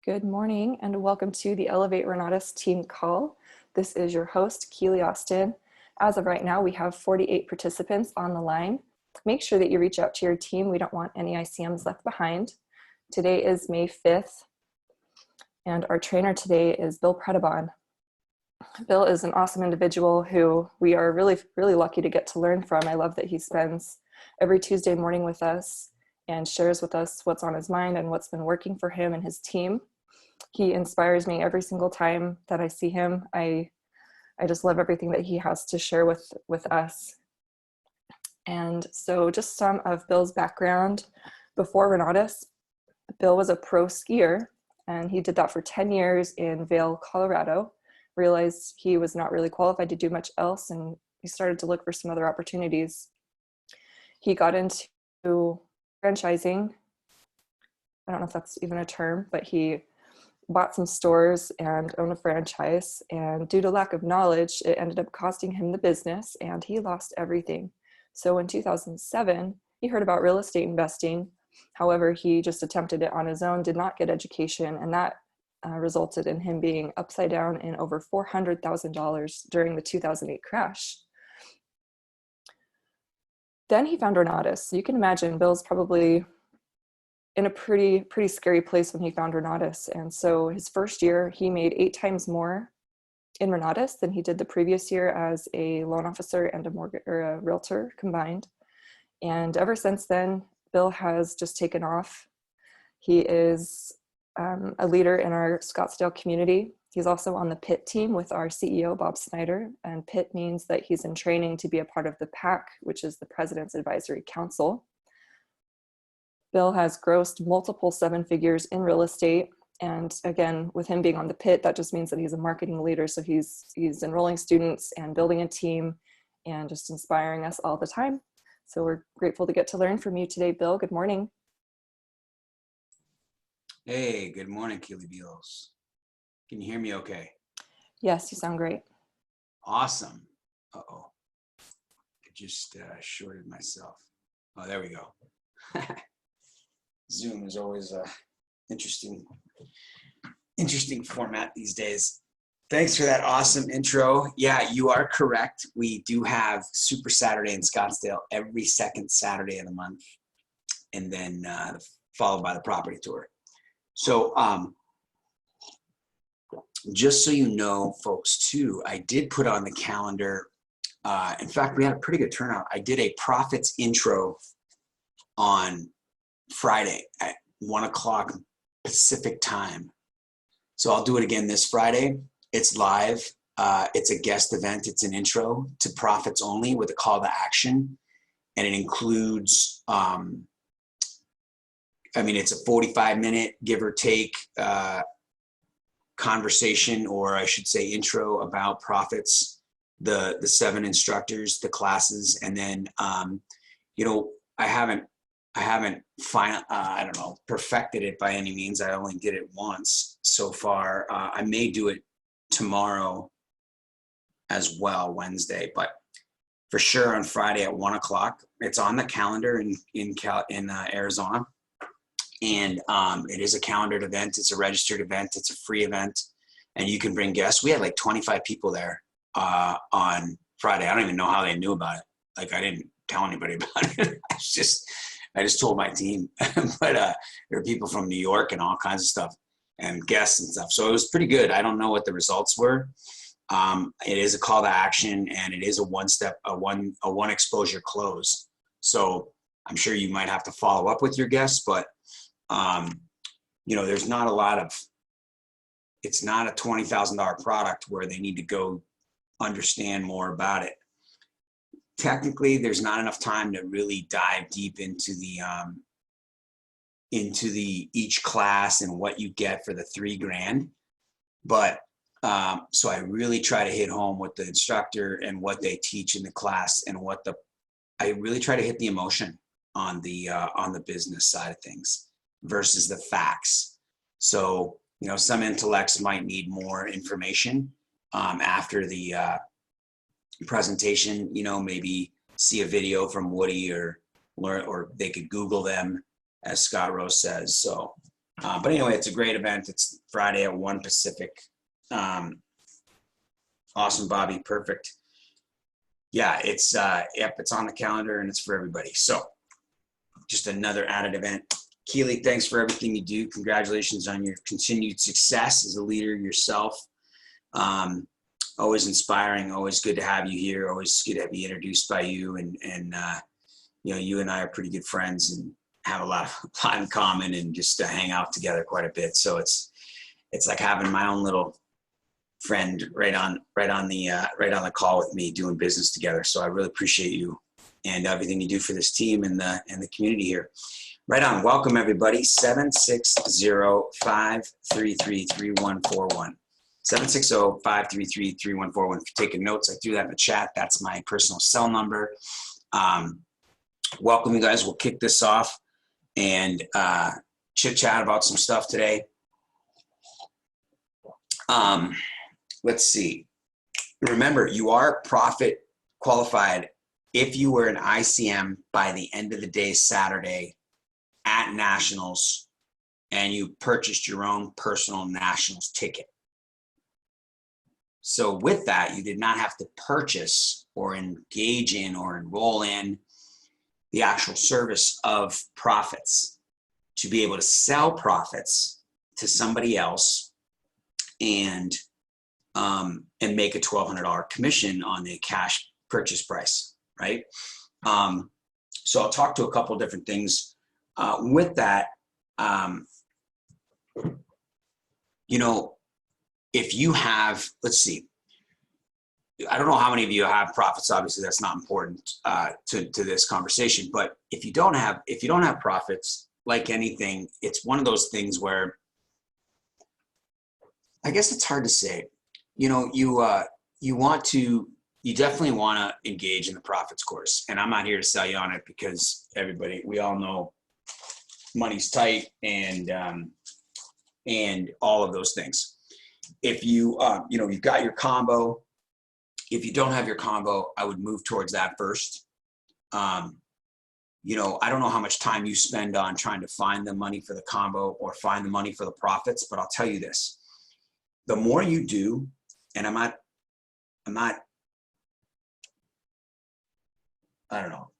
Good morning and welcome to the Elevate Renatus team call. This is your host, Keely Austin. As of right now, we have 48 participants on the line. Make sure that you reach out to your team. We don't want any ICMs left behind. Today is May 5th, and our trainer today is Bill Predebon. Bill is an awesome individual who we are really lucky to get to learn from. I love that he spends every Tuesday morning with us and shares with us what's on his mind and what's been working for him and his team. He inspires me every single time that I see him. I just love everything that he has to share with us. And so just some of Bill's background. Before Renatus, Bill was a pro skier, and he did that for 10 years in Vail, Colorado. Realized he was not really qualified to do much else, and he started to look for some other opportunities. He got into franchising. I don't know if that's even a term, but he bought some stores and owned a franchise, and due to lack of knowledge, it ended up costing him the business and he lost everything. So in 2007, he heard about real estate investing. However, he just attempted it on his own, did not get education, and that resulted in him being upside down in over $400,000 during the 2008 crash. Then he found Renatus. You can imagine Bill's probably in a pretty scary place when he found Renatus. And so his first year, he made 8 times more in Renatus than he did the previous year as a loan officer and a realtor combined. And ever since then, Bill has just taken off. He is a leader in our Scottsdale community. He's also on the PIT team with our CEO, Bob Snyder. And PIT means that he's in training to be a part of the PAC, which is the President's Advisory Council. Bill has grossed multiple 7 figures in real estate. And again, with him being on the PIT, that just means that he's a marketing leader. So he's enrolling students and building a team and just inspiring us all the time. So we're grateful to get to learn from you today, Bill. Good morning. Hey, good morning, Keely Beals. Can you hear me okay? Yes, you sound great. Awesome. Uh-oh. I just shorted myself. Oh, there we go. Zoom is always a interesting format these days. Thanks for that awesome intro. Yeah, you are correct. We do have Super Saturday in Scottsdale every second Saturday of the month, and then followed by the property tour. So just so you know, folks, too, I did put on the calendar. In fact, we had a pretty good turnout. I did a profits intro on Friday at 1 o'clock Pacific time. So I'll do it again this Friday. It's live. It's a guest event. It's an intro to profits only with a call to action. And it includes, it's a 45-minute, give or take, conversation, or I should say intro about profits, the 7 instructors, the classes. And then, I haven't perfected it by any means. I only did it once so far. I may do it tomorrow as well, Wednesday, but for sure on Friday at 1 o'clock. It's on the calendar in Arizona, and it is a calendared event. It's a registered event. It's a free event, and you can bring guests. We had like 25 people there on Friday. I don't even know how they knew about it. Like, I didn't tell anybody about it. I just told my team, but there are people from New York and all kinds of stuff and guests and stuff. So it was pretty good. I don't know what the results were. It is a call to action, and it is a one exposure close. So I'm sure you might have to follow up with your guests, but there's not a lot of, it's not a $20,000 product where they need to go understand more about it. Technically, there's not enough time to really dive deep into the each class and what you get for the $3,000. But so I really try to hit home with the instructor and what they teach in the class, and I really try to hit the emotion on the business side of things versus the facts. So, some intellects might need more information after the presentation, maybe see a video from Woody or they could Google them, as Scott Rose says. So But anyway, it's a great event. It's Friday at 1 Pacific. Awesome, Bobby. Perfect. Yeah, it's it's on the calendar and it's for everybody. So just another added event. Keely, thanks for everything you do. Congratulations on your continued success as a leader yourself. Always inspiring, always good to have you here. Always good to be introduced by you. And you know, you and I are pretty good friends and have a lot in common and just hang out together quite a bit. So it's like having my own little friend right on the call with me doing business together. So I really appreciate you and everything you do for this team and the community here. Right on. Welcome everybody. 760-533-3141. 760-533-3141. If you're taking notes, I threw that in the chat. That's my personal cell number. Welcome you guys. We'll kick this off and chit chat about some stuff today. Let's see. Remember, you are profit qualified if you were an ICM by the end of the day Saturday at Nationals and you purchased your own personal Nationals ticket. So with that, you did not have to purchase or engage in or enroll in the actual service of profits to be able to sell profits to somebody else and make a $1,200 commission on the cash purchase price, right? So I'll talk to a couple different things with that. You know, if you have, let's see, I don't know how many of you have profits. Obviously, that's not important to this conversation. But if you don't have profits, like anything, it's one of those things where I guess it's hard to say. You know, you definitely want to engage in the profits course, and I'm not here to sell you on it because we all know money's tight and all of those things. If you you've got your combo. If you don't have your combo, I would move towards that first. You know, I don't know how much time you spend on trying to find the money for the combo or find the money for the profits, but I'll tell you this. The more you do, and I'm not, I don't know,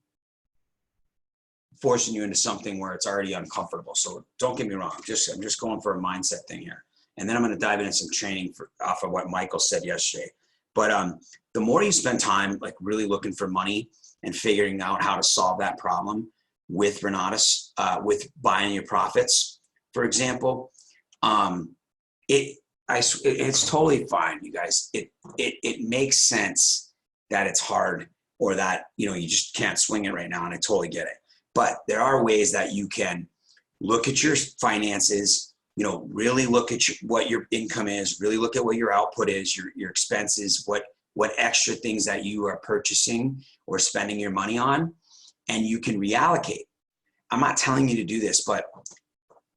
forcing you into something where it's already uncomfortable. So don't get me wrong. I'm just going for a mindset thing here. And then I'm going to dive into some training off of what Michael said yesterday. But the more you spend time like really looking for money and figuring out how to solve that problem with Renatus, with buying your profits, for example, it's totally fine, you guys. It makes sense that it's hard or that, you know, you just can't swing it right now, and I totally get it. But there are ways that you can look at your finances, you know, really look at what your income is, really look at what your output is, your expenses, what extra things that you are purchasing or spending your money on, and you can reallocate. I'm not telling you to do this, but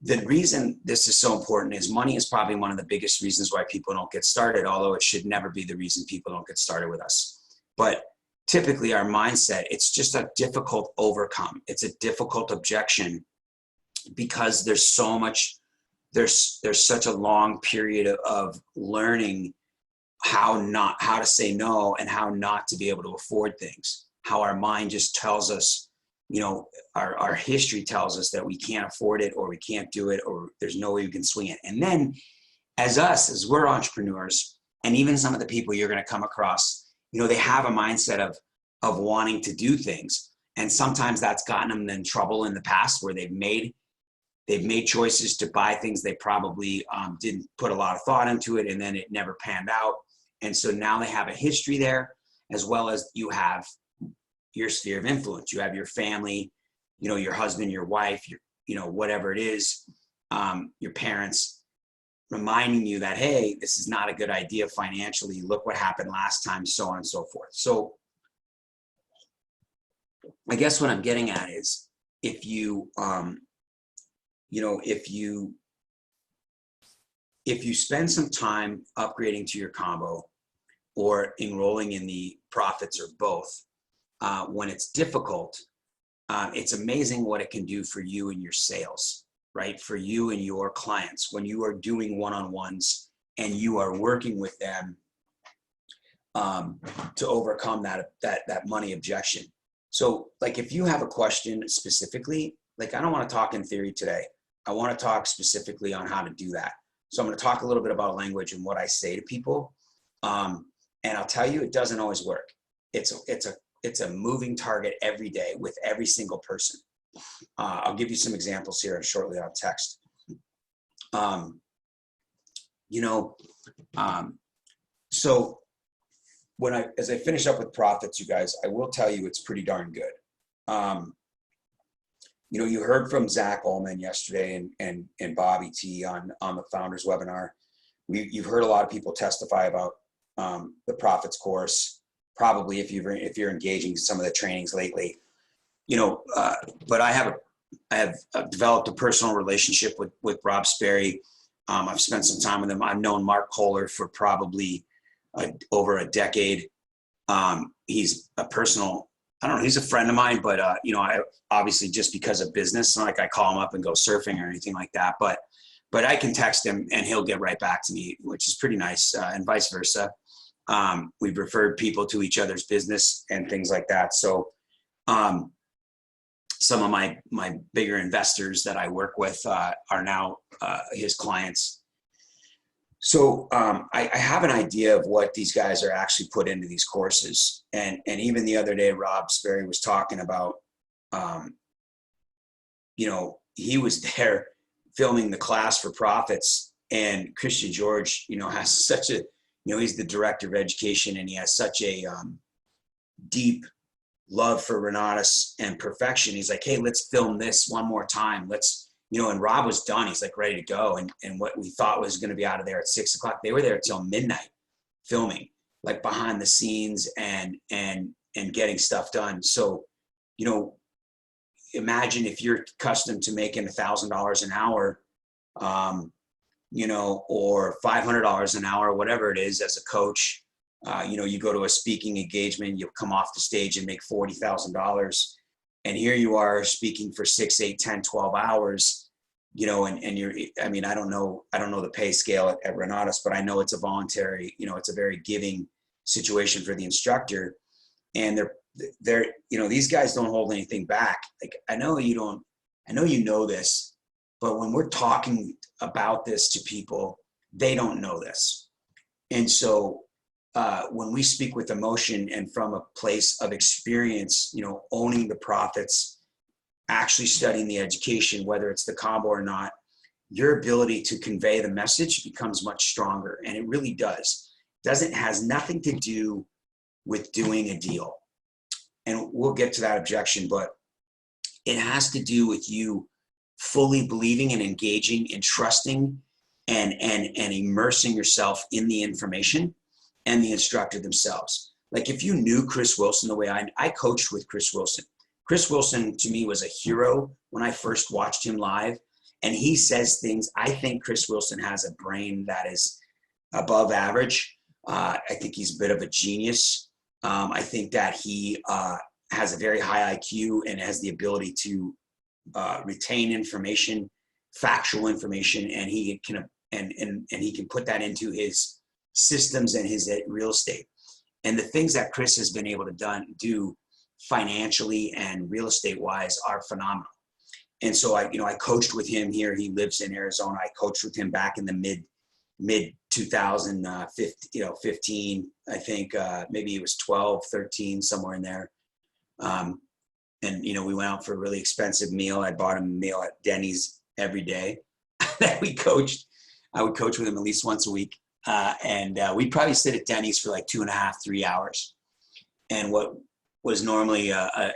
the reason this is so important is money is probably one of the biggest reasons why people don't get started, although it should never be the reason people don't get started with us. But typically our mindset, it's just a difficult overcome. It's a difficult objection because there's so much, there's such a long period of learning how to say no and how not to be able to afford things. How our mind just tells us, you know, our history tells us that we can't afford it or we can't do it or there's no way we can swing it. And then as we're entrepreneurs, and even some of the people you're going to come across, you know, they have a mindset of wanting to do things. And sometimes that's gotten them in trouble in the past where they've made choices to buy things they probably didn't put a lot of thought into it, and then it never panned out. And so now they have a history there, as well as you have your sphere of influence. You have your family, you know, your husband, your wife, you know, whatever it is, your parents reminding you that, hey, this is not a good idea financially. Look what happened last time, so on and so forth. So I guess what I'm getting at is if you, you know, if you spend some time upgrading to your combo or enrolling in the profits or both, when it's difficult, it's amazing what it can do for you and your sales. right? For you and your clients, when you are doing one-on-ones and you are working with them to overcome that money objection. So like, if you have a question specifically, like, I don't want to talk in theory today. I want to talk specifically on how to do that. So I'm going to talk a little bit about language and what I say to people. And I'll tell you, it doesn't always work. It's a moving target every day with every single person. I'll give you some examples here shortly on text. So as I finish up with profits, you guys, I will tell you it's pretty darn good. You heard from Zach Ullman yesterday and Bobby T on the founders webinar. You've heard a lot of people testify about the profits course, probably if you're engaging in some of the trainings lately, but I have developed a personal relationship with Rob Sperry. I've spent some time with him. I've known Mark Kohler for probably over a decade. He's a personal, I don't know, he's a friend of mine, but I obviously, just because of business, it's not like I call him up and go surfing or anything like that, but I can text him and he'll get right back to me, which is pretty nice, and vice versa. We've referred people to each other's business and things like that. So some of my bigger investors that I work with are now his clients. So I have an idea of what these guys are actually put into these courses. And even the other day, Rob Sperry was talking about, he was there filming the class for profits, and Christian George, has such a, he's the director of education, and he has such a deep love for Renatus and perfection. He's like, hey, let's film this one more time. Let's, and Rob was done. He's like ready to go. And what we thought was going to be out of there at 6 o'clock, they were there till midnight filming, like behind the scenes and getting stuff done. So, imagine if you're accustomed to making $1,000 an hour, or $500 an hour, whatever it is, as a coach. You go to a speaking engagement, you'll come off the stage and make $40,000. And here you are speaking for 6, 8, 10, 12 hours, and you're, I don't know the pay scale at Renatus, but I know it's a voluntary, it's a very giving situation for the instructor. And they're, these guys don't hold anything back. Like, I know you know this, but when we're talking about this to people, they don't know this. And so when we speak with emotion and from a place of experience, owning the profits, actually studying the education, whether it's the combo or not, your ability to convey the message becomes much stronger. And it really does. Has nothing to do with doing a deal. And we'll get to that objection, but it has to do with you fully believing and engaging and trusting and immersing yourself in the information and the instructor themselves. Like, if you knew Chris Wilson the way I coached with Chris Wilson. Chris Wilson to me was a hero when I first watched him live, and he says things. I think Chris Wilson has a brain that is above average. I think he's a bit of a genius. I think that he has a very high IQ and has the ability to retain information, factual information, and he can he can put that into his systems and his real estate. And the things that Chris has been able to do financially and real estate wise are phenomenal. And so I coached with him here. He lives in Arizona. I coached with him back in the mid 2015, I think, maybe it was 12, 13, somewhere in there. And, we went out for a really expensive meal. I bought him a meal at Denny's every day that we coached. I would coach with him at least once a week. And we'd probably sit at Denny's for like 2.5, 3 hours. And what was normally, a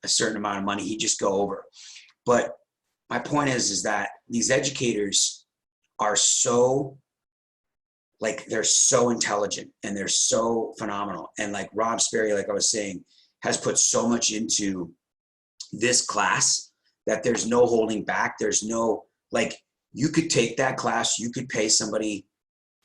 certain amount of money, he'd just go over. But my point is that these educators are so, they're so intelligent and they're so phenomenal. And like Rob Sperry, like I was saying, has put so much into this class that there's no holding back. There's no, you could take that class, you could pay somebody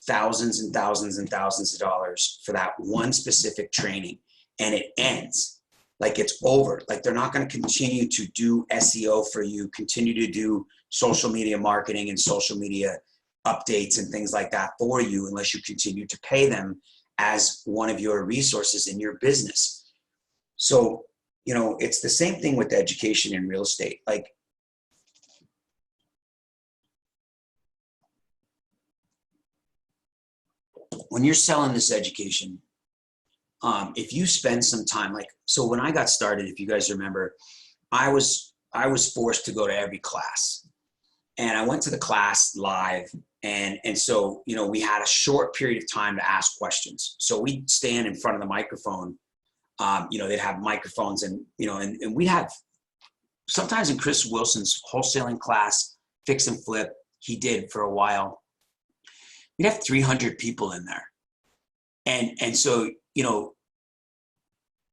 thousands and thousands and thousands of dollars for that one specific training, and it ends. like it's over. Like they're not going to continue to do SEO for you, continue to do social media marketing and social media updates and things like that for you unless you continue to pay them as one of your resources in your business. So, you know, it's the same thing with education in real estate. Like, when you're selling this education, if you spend some time, like, so when I got started, if you guys remember, I was forced to go to every class, and I went to the class live. And so, you know, we had a short period of time to ask questions. So we'd stand in front of the microphone. You know, they'd have microphones, and, you know, and we'd have, sometimes in Chris Wilson's wholesaling class, fix and flip, he did for a while, we'd have 300 people in there. And so, you know,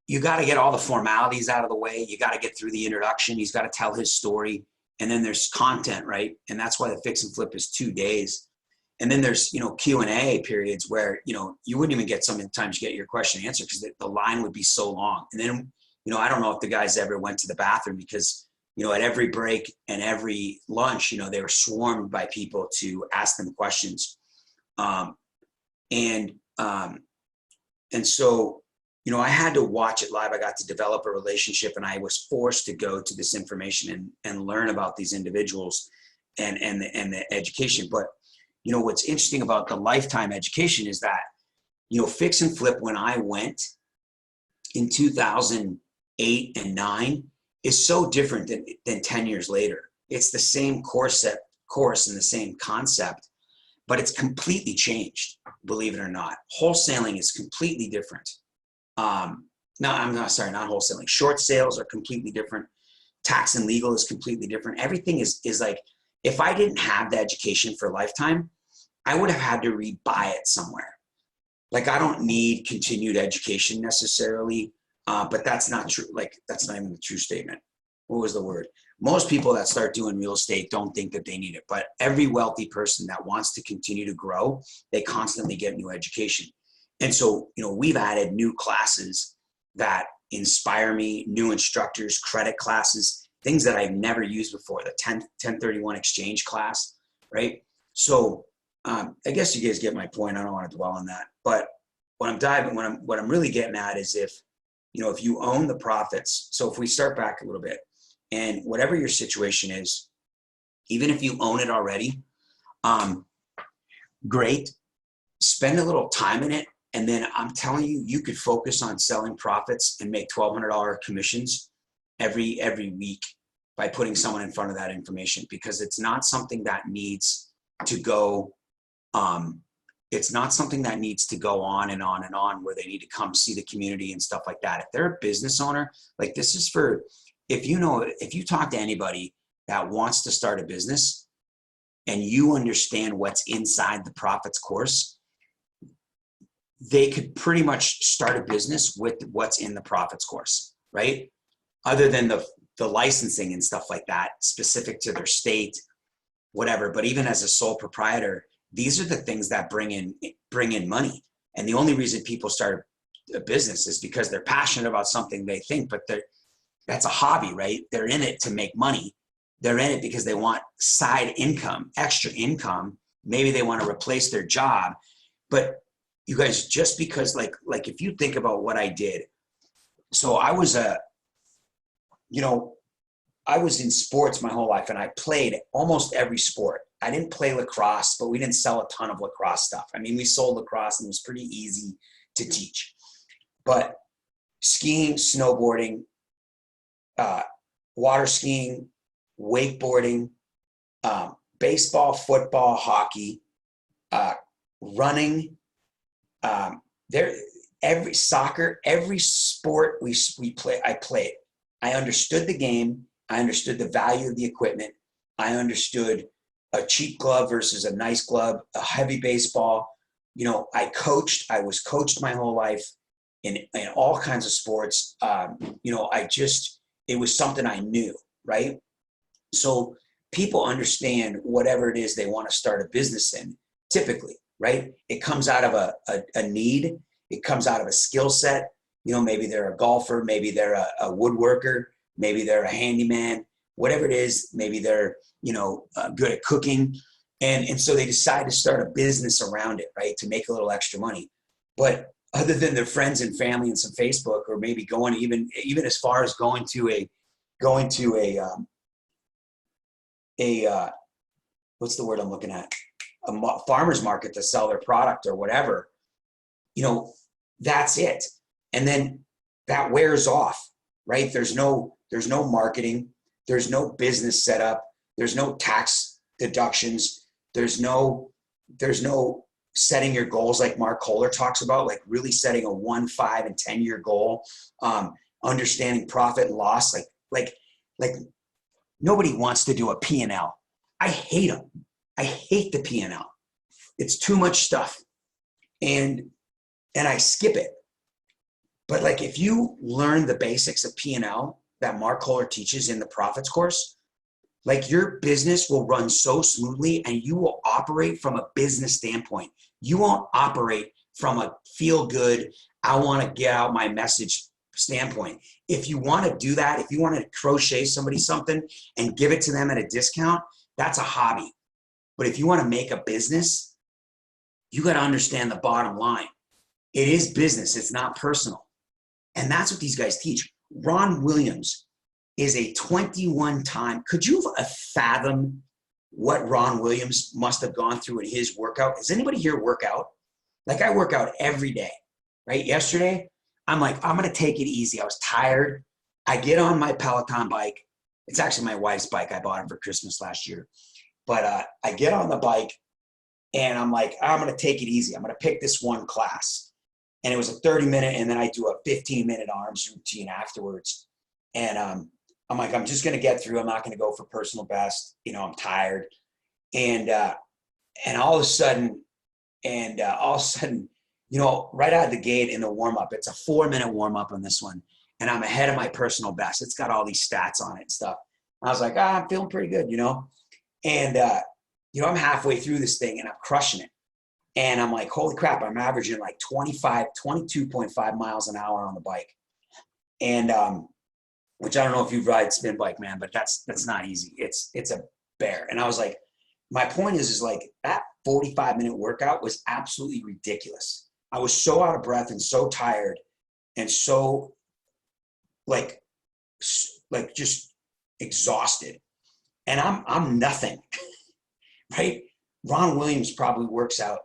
you got to get all the formalities out of the way. You got to get through the introduction. He's got to tell his story. And then there's content, right? And that's why the fix and flip is 2 days. And then there's, you know, Q&A periods where, you know, you wouldn't even get sometimes get your question answered because the line would be so long. And then, you know, I don't know if the guys ever went to the bathroom because, you know, at every break and every lunch, you know, they were swarmed by people to ask them questions. And so, you know, I had to watch it live. I got to develop a relationship, and I was forced to go to this information and learn about these individuals and the education. But, you know, what's interesting about the lifetime education is that, you know, fix and flip, when I went in 2008 and 9, is so different than 10 years later. It's the same course and the same concept, but it's completely changed, believe it or not. Wholesaling is completely different. No, I'm not, sorry, not wholesaling. Short sales are completely different. Tax and legal is completely different. Everything is like, if I didn't have the education for lifetime, I would have had to rebuy it somewhere. Like, I don't need continued education necessarily, but that's not true. Like, that's not even a true statement. What was the word? Most people that start doing real estate don't think that they need it, but every wealthy person that wants to continue to grow, they constantly get new education. And so, you know, we've added new classes that inspire me, new instructors, credit classes, things that I've never used before, the 1031 exchange class, right? So I guess you guys get my point. I don't want to dwell on that. But what I'm really getting at is, if, you know, if you own the profits, so if we start back a little bit, and whatever your situation is, even if you own it already, great, spend a little time in it. And then I'm telling you, you could focus on selling profits and make $1,200 commissions every week by putting someone in front of that information, because it's not something that needs to go, it's not something that needs to go on and on and on, where they need to come see the community and stuff like that. If they're a business owner, like, this is for, if you talk to anybody that wants to start a business and you understand what's inside the profits course, they could pretty much start a business with what's in the profits course, right? Other than the licensing and stuff like that, specific to their state, whatever. But even as a sole proprietor, these are the things that bring in money. And the only reason people start a business is because they're passionate about something they think, but that's a hobby, right? They're in it to make money. They're in it because they want side income, extra income. Maybe they want to replace their job. But you guys, just because, like if you think about what I did, so I was I was in sports my whole life, and I played almost every sport. I didn't play lacrosse, but we didn't sell a ton of lacrosse stuff. I mean, we sold lacrosse, and it was pretty easy to teach. But skiing, snowboarding, water skiing, wakeboarding, baseball, football, hockey, running, every soccer, every sport I played. I understood the game. I understood the value of the equipment. I understood a cheap glove versus a nice glove, a heavy baseball. You know, I was coached my whole life in all kinds of sports. You know, it was something I knew, right? So people understand whatever it is they want to start a business in, typically, right? It comes out of a need. It comes out of a skill set. You know, maybe they're a golfer, maybe they're a woodworker, maybe they're a handyman, whatever it is. Maybe they're, you know, good at cooking. And so they decide to start a business around it, right? To make a little extra money. But other than their friends and family and some Facebook, or maybe going even as far as going to a what's the word I'm looking at? A farmer's market to sell their product or whatever, you know, that's it. And then that wears off, right? There's no marketing. There's no business setup. There's no tax deductions. There's no setting your goals like Mark Kohler talks about, like really setting a 1, 5, and 10-year goal, understanding profit and loss. Like nobody wants to do a P&L. I hate them. I hate the P&L. It's too much stuff. And I skip it. But like if you learn the basics of P&L that Mark Kohler teaches in the profits course, like your business will run so smoothly and you will operate from a business standpoint. You won't operate from a feel good, I want to get out my message standpoint. If you want to do that, if you want to crochet somebody something and give it to them at a discount, that's a hobby. But if you want to make a business, you got to understand the bottom line. It is business. It's not personal. And that's what these guys teach. Ron Williams is a 21-time. Could you fathom what Ron Williams must have gone through in his workout? Does anybody here work out? Like I work out every day, right? Yesterday, I'm like, I'm going to take it easy. I was tired. I get on my Peloton bike. It's actually my wife's bike. I bought it for Christmas last year. But I get on the bike and I'm like, I'm going to take it easy. I'm going to pick this one class. And it was a 30-minute, and then I do a 15-minute arms routine afterwards. And I'm like, I'm just going to get through. I'm not going to go for personal best. You know, I'm tired. And all of a sudden, you know, right out of the gate in the warm-up, it's a 4-minute warm-up on this one. And I'm ahead of my personal best. It's got all these stats on it and stuff. And I was like, I'm feeling pretty good, you know. And, you know, I'm halfway through this thing, and I'm crushing it. And I'm like, holy crap, I'm averaging like 22.5 miles an hour on the bike. And, which I don't know if you've ride spin bike, man, but that's not easy. It's a bear. And I was like, my point is like that 45-minute workout was absolutely ridiculous. I was so out of breath and so tired and so like just exhausted. And I'm nothing, right? Ron Williams probably worked out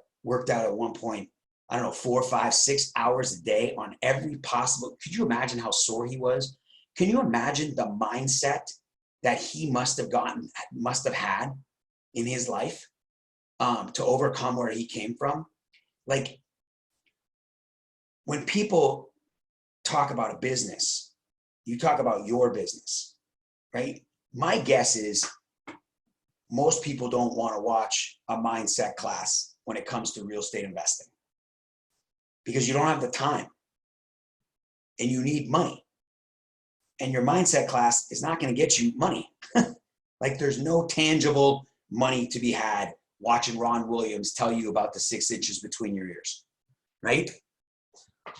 at one point, I don't know, 4, 5, 6 hours a day on every possible. Could you imagine how sore he was? Can you imagine the mindset that he must have had in his life to overcome where he came from? Like when people talk about a business, you talk about your business, right? My guess is most people don't want to watch a mindset class when it comes to real estate investing because you don't have the time and you need money. And your mindset class is not going to get you money. Like there's no tangible money to be had watching Ron Williams tell you about the 6 inches between your ears, right?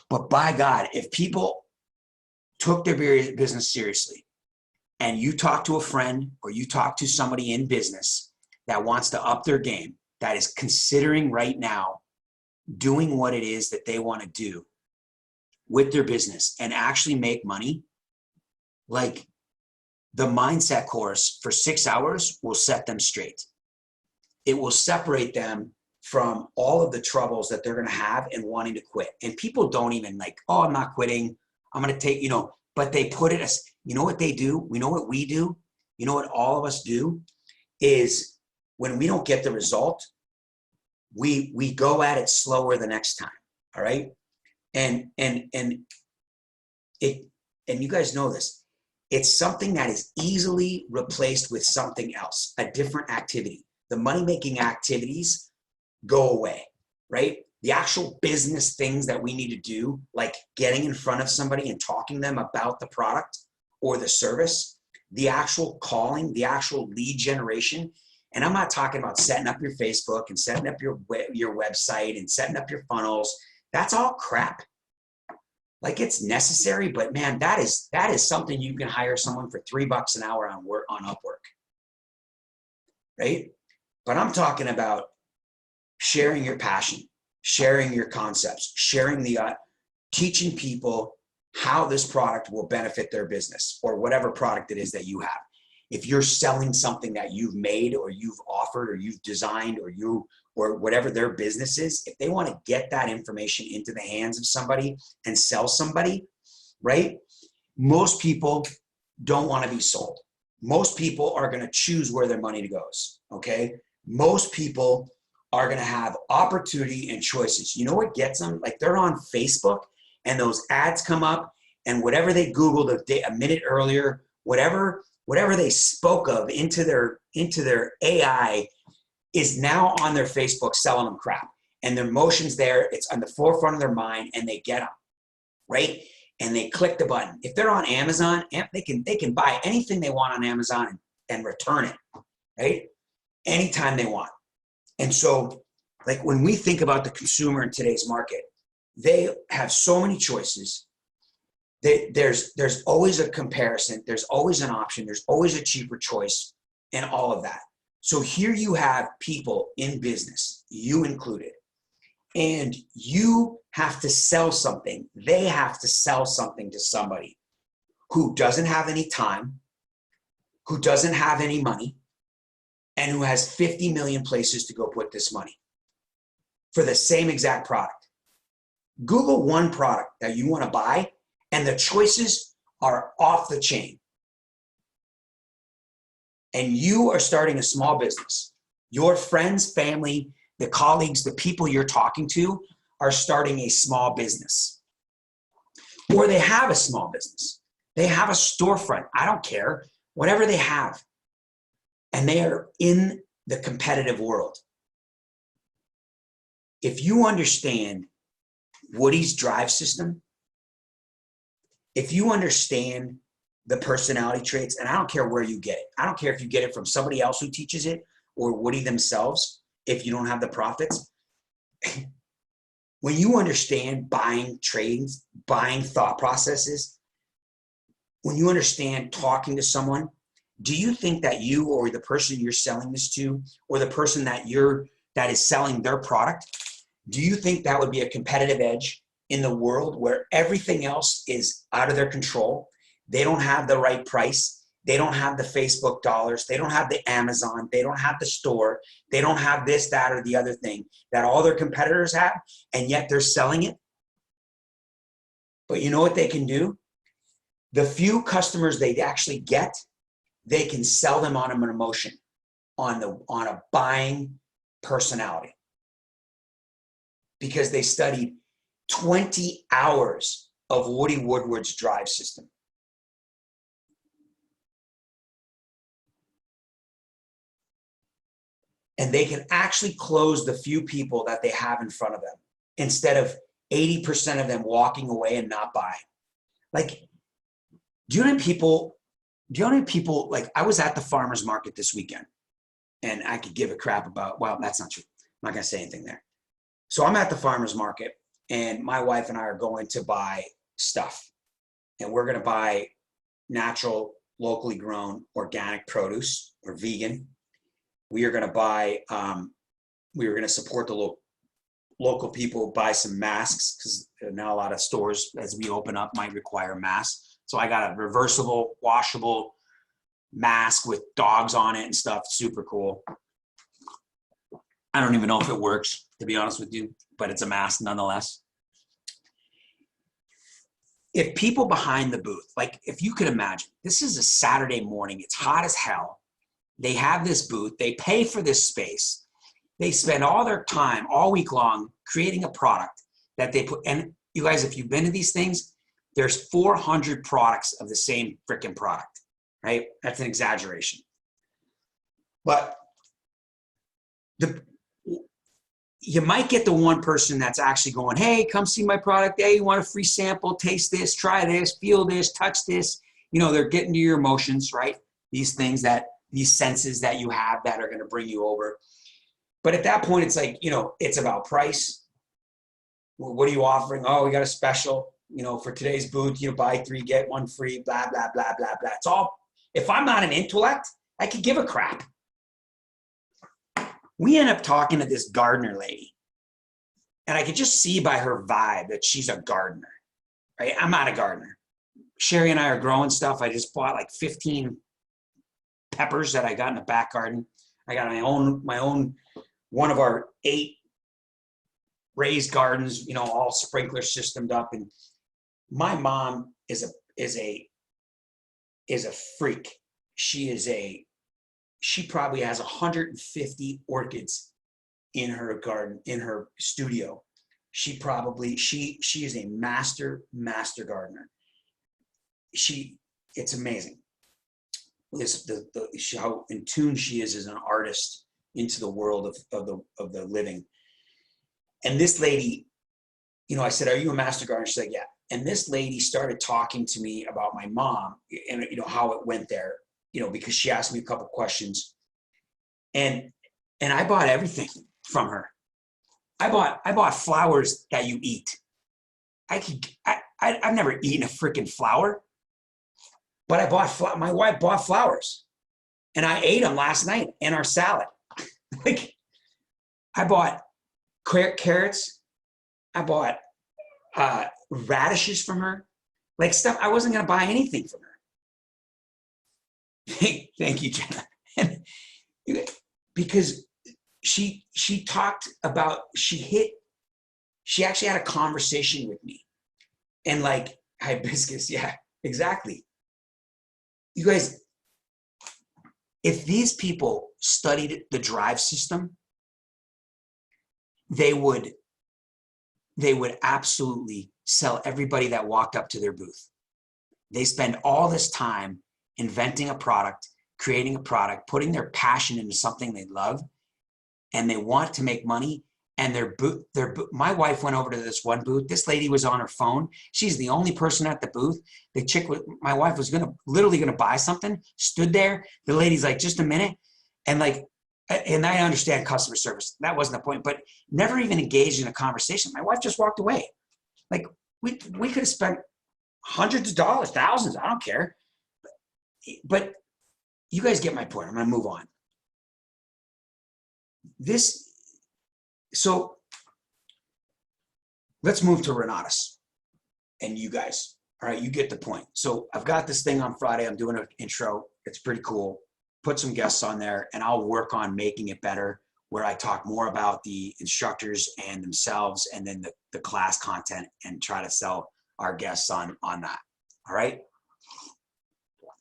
But by God, if people took their business seriously and you talk to a friend or you talk to somebody in business that wants to up their game, that is considering right now doing what it is that they want to do with their business and actually make money, like the mindset course for 6 hours will set them straight. It will separate them from all of the troubles that they're going to have and wanting to quit. And people don't even like, oh, I'm not quitting. I'm going to take, you know, but they put it as, you know what they do? We know what we do. You know what all of us do is when we don't get the result, we go at it slower the next time. All right. And you guys know this. It's something that is easily replaced with something else, a different activity. The money-making activities go away, right? The actual business things that we need to do, like getting in front of somebody and talking to them about the product or the service, the actual calling, the actual lead generation. And I'm not talking about setting up your Facebook and setting up your website and setting up your funnels. That's all crap. Like it's necessary, but man, that is something you can hire someone for $3 an hour on Upwork, right? But I'm talking about sharing your passion, sharing your concepts, sharing teaching people how this product will benefit their business or whatever product it is that you have. If you're selling something that you've made or you've offered or you've designed or whatever their business is, if they want to get that information into the hands of somebody and sell somebody, right? Most people don't want to be sold. Most people are going to choose where their money goes, okay? Most people are going to have opportunity and choices. You know what gets them? Like they're on Facebook and those ads come up and whatever they Googled a minute earlier, whatever they spoke of into their AI is now on their Facebook selling them crap. And their emotions there, it's on the forefront of their mind and they get them, right? And they click the button. If they're on Amazon, they can buy anything they want on Amazon and return it, right? Anytime they want. And so, like when we think about the consumer in today's market, they have so many choices. There's always a comparison. There's always an option. There's always a cheaper choice and all of that. So here you have people in business, you included, and you have to sell something. They have to sell something to somebody who doesn't have any time, who doesn't have any money, and who has 50 million places to go put this money for the same exact product. Google one product that you want to buy, and the choices are off the chain. And you are starting a small business. Your friends, family, the colleagues, the people you're talking to are starting a small business. Or they have a small business. They have a storefront. I don't care. Whatever they have. And they are in the competitive world. If you understand Woody's drive system, if you understand the personality traits, and I don't care where you get it. I don't care if you get it from somebody else who teaches it or Woody themselves, if you don't have the profits. When you understand buying trades, buying thought processes, when you understand talking to someone, do you think that you or the person you're selling this to or the person that is selling their product, do you think that would be a competitive edge in the world where everything else is out of their control? They don't have the right price. They don't have the Facebook dollars. They don't have the Amazon. They don't have the store. They don't have this, that, or the other thing that all their competitors have, and yet they're selling it. But you know what they can do? The few customers they actually get, they can sell them on an emotion, on a buying personality. Because they studied 20 hours of Woody Woodward's drive system. And they can actually close the few people that they have in front of them instead of 80% of them walking away and not buying. Like, do you know how many people, like I was at the farmer's market this weekend and I could give a crap about, well, that's not true. I'm not going to say anything there. So I'm at the farmer's market and my wife and I are going to buy stuff, and we're going to buy natural, locally grown, organic produce or vegan. We are going to buy, we were going to support the local people, buy some masks, because now a lot of stores, as we open up, might require masks. So I got a reversible, washable mask with dogs on it and stuff. Super cool. I don't even know if it works, to be honest with you, but it's a mask nonetheless. If people behind the booth, like if you could imagine, this is a Saturday morning, it's hot as hell. They have this booth, they pay for this space. They spend all their time all week long creating a product that they put, and you guys, if you've been to these things, there's 400 products of the same freaking product, right? That's an exaggeration. But you might get the one person that's actually going, hey, come see my product. Hey, you want a free sample? Taste this, try this, feel this, touch this. You know, they're getting to your emotions, right? These things these senses that you have that are going to bring you over. But at that point, it's like, you know, it's about price. Well, what are you offering? Oh, we got a special. for today's booth, buy 3, get 1 free, blah, blah, blah, blah, blah. It's all, if I'm not an intellect, I could give a crap. We end up talking to this gardener lady, and I could just see by her vibe that she's a gardener, right? I'm not a gardener. Sherry and I are growing stuff. I just bought like 15 peppers that I got in the back garden. I got my own, one of our 8 raised gardens, all sprinkler systemed up. And my mom is a freak. She probably has 150 orchids in her garden, in her studio. She is a master gardener. It's amazing. How in tune she is as an artist into the world of the living. And this lady, I said, "Are you a master gardener?" She's like, "Yeah." And this lady started talking to me about my mom and how it went there, because she asked me a couple questions, and I bought everything from her. I bought flowers that you eat. I've never eaten a freaking flower, but my wife bought flowers, and I ate them last night in our salad. Like, I bought carrots. I bought radishes from her, like stuff I wasn't going to buy anything from her. Thank you, Jenna. Because she talked about, she actually had a conversation with me, and like, hibiscus, yeah, exactly. You guys, if these people studied the drive system, they would absolutely sell everybody that walked up to their booth. They spend all this time inventing a product, creating a product, putting their passion into something they love, and they want to make money. And my wife went over to this one booth. This lady was on her phone. She's the only person at the booth. The chick, my wife was literally gonna buy something, stood there. The lady's like, "Just a minute." And I understand customer service. That wasn't the point, but never even engaged in a conversation. My wife just walked away. Like, we could have spent hundreds of dollars, thousands, I don't care. But you guys get my point. I'm gonna move on. So let's move to Renatus and you guys. All right, you get the point. So I've got this thing on Friday. I'm doing an intro. It's pretty cool. Put some guests on there, and I'll work on making it better, where I talk more about the instructors and themselves, and then the class content, and try to sell our guests on that. All right.